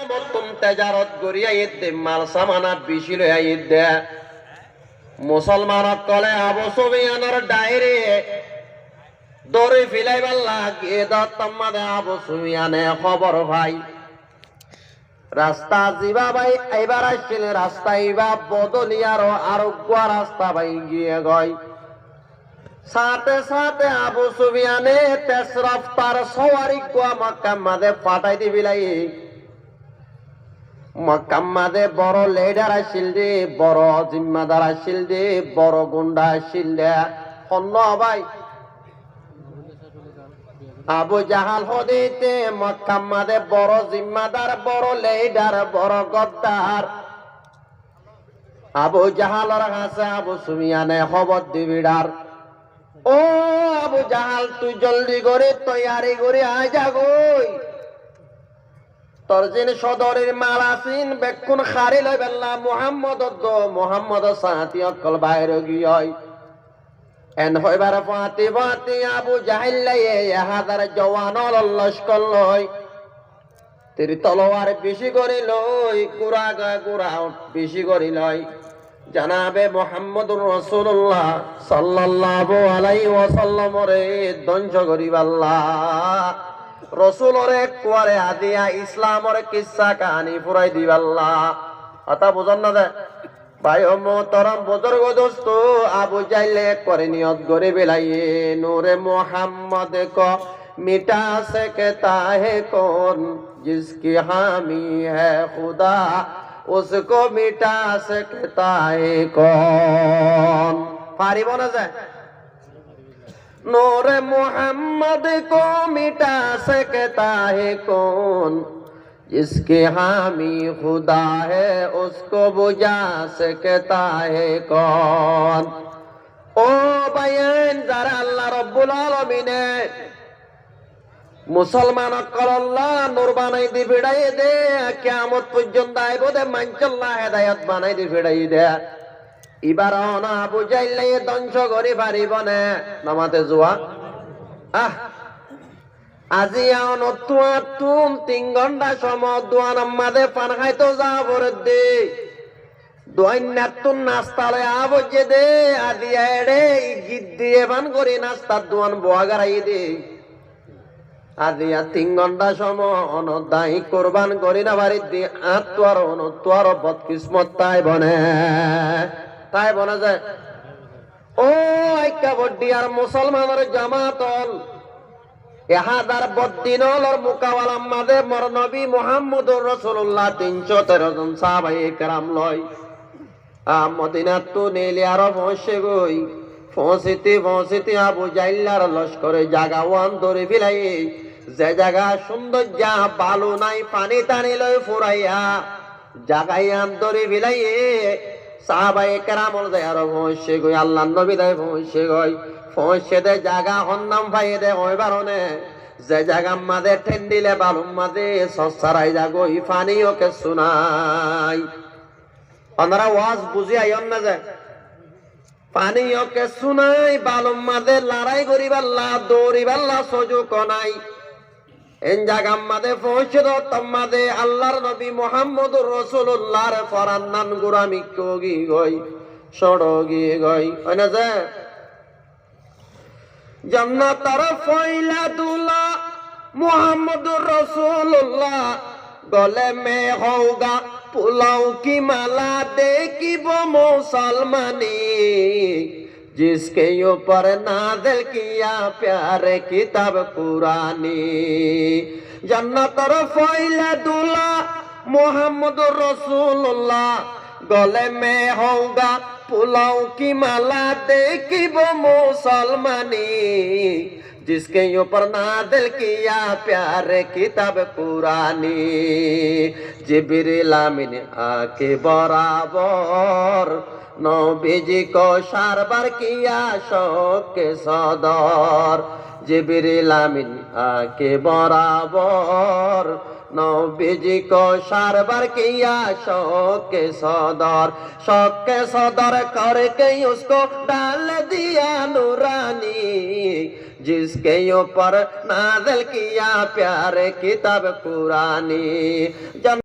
মতন তেজারত করিয়া দে মাল সামানা বেশি লইয়া দে মুসলমানক কলে আবু সুফিয়ানের ডাইরে দৌড়ে ফিলাইবার লাগিয়ে দত্তম্মাদে আবু সুফিয়ানে খবর ভাই রাস্তা জিবা ভাই এবার আসছিল রাস্তা ইবা বদলিয়ার আরোগ্য রাস্তা ভাই গিয়ে গয় সাথে সাথে আবু সুফিয়ানে তেজ রফতার সওয়ারি কুয়া মক্কা মাদে ফাটাই দিবিলাই মক্কা মাদে বড় লিডার আসিল দে বড় জিম্মাদার আসিল দে বড় গুন্ডা আসিল দে হন্য ভাই আবু জাহাল হদিতে মক্কা মাদে বড় জিম্মাদার বড় লিডার বড় গদ্দার আবু জাহালর কাছে আবু সুফিয়ানে খবর দিবিডার ও আবু জাহাল তুই জলদি করে তৈয়ারি করে আয় যাগই তোর যিনি সদরের মাল আসিন বেক্ষণ খারি লই বেল্লা মোহাম্মদ সাহাতি অকল বাইরে গিয়ে এন হইবার ফাতি ফাতি আবু জাহিল লাইয়ে হাজার জওয়ান লস্কর লই তির তলোয়ার বেশি করে লই কুড়া কুড়া বেশি করে লই জানাবে মুহাম্মদুর রাসূলুল্লাহ সাল্লাল্লাহু আলাইহি ওয়াসাল্লাম রে ধ্বংস করিবাল্লাহ রাসূলরে কুয়ারে আদিয়া ইসলামরে কিসসা কাহিনী পুরাই দিবাল্লাহ আতা বুঝন না দে ভাই ও মোহতরম বুজুর্গ দোস্ত আবু জাইলে করে নিয়ত করে বেলাইয়ে নূরে মুহাম্মদ কো মিটা सकता है कौन जिसकी हामी है खुदा उसको मिटा सकता है कौन पारिब ना যায় नूर मोहम्मद को मिटा सकता है कौन जिसके हामी खुदा है उसको बुझा सकता है कौन ओ बयान যারা আল্লাহ রব্বুল আলামিনে মুসলমান আল্লাহ নূর বানাই দি ফিরাই দে কিয়ামত পর্যন্ত আইব দে মানচাল্লাহ হেদায়েত বানাই দি ফিরাই দে এবার না আবু জাইল ধ্বংস করে পারিব না নামাতে যোৱা আজি তুম 3 ঘন্টা সময় দোয়ান আমাদে পান খাইতো যাব দে দোয়ান্নাতুন নাস্তা লয় আবজে দে আদি এড়ে গিদ দিয়ে বান করে নাস্তা দোয়ান বোয়া গারাই দে আদিয়া 3 ঘন্টা সময় অনদাই কোরবান করি না বাড়ি দিয়ে আত্মার বদকিসমত তাই বনে যায় ও আইকা বড্ডি আর মুসলমানের জামাতল হাজার বদ্দিনলর মুকাওয়ালা মাদে মর নবী মুহাম্মদুর রাসূলুল্লাহ 313 জন সাহাবায়ে কেরাম লয় মদিনা তো নেলে আর পৌঁছে গই পৌঁছিতে আবু জাইল্লার লস্করে জাগা ওয়ান ধরে ফিলাই যে জায়গা সুন্দর যা বালু নাই পানি টানি লয় ফুরাইয়া জাগাই আন ধরে ফিলাই সাহাবায়ে কেরামল যায় আর পৌঁছে গই আল্লাহর নবী দেয় পৌঁছে দে জাগা হন্নাম ভাই দে ওই বারণে যে জায়গা মাদে ঠেন্ডিলে বালুম মাদে সসারাই যাগই পানি ওকে শুনাই আপনারা ওয়াজ বুঝি আইন না যায় পানি ওকে শুনাই বালুম মাদে লড়াই করিবাল্লা দৌড়িবাল্লা সুযোগ নাই এন জায়গা মাদে পৌঁছে দো তোমাদে আল্লাহর নবী মুহাম্মদুর রাসূলুল্লাহর ফরান্নান গুরামি কোগি গই সড়গি গই ওনা যায় जन्नतर फैला दूल्हा मुहम्मदुर रसूलुल्लाह गले में होगा पुलाव की माला देखी वो मुसलमानी जिसके ऊपर नाज़िल किया प्यारे किताब कुरानी जन्नतर फैला दूल्हा मुहम्मदुर रसूलुल्लाह गले में होगा पुलाव की माला देखी वो मुसलमानी जिसके ऊपर नाज़िल किया प्यारे किताब कुरानी जिब्रील आमीन आके बराबर नबीजी को शारबार किया शौक के सदर जिब्रील आमीन आके बराबर नबीजी को शारबार किया शौक के सदर करके उसको डाल दिया नूरानी जिसके ऊपर नाज़िल किया प्यारे किताब कुरानी।